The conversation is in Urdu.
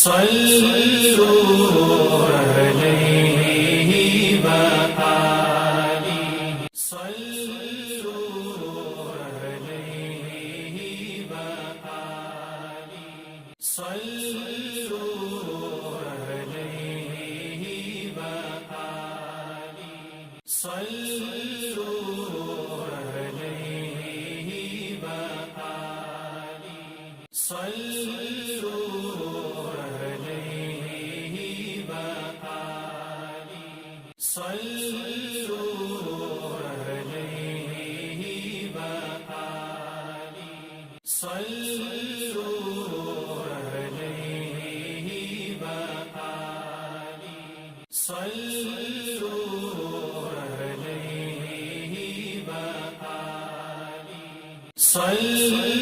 صلوا عليه وآله صلوا عليه وآله صلوا عليه وآله صلوا عليه وآله صلوا عليه وآله صلوا عليه وآله صلوا عليه وآله صلوا عليه وآله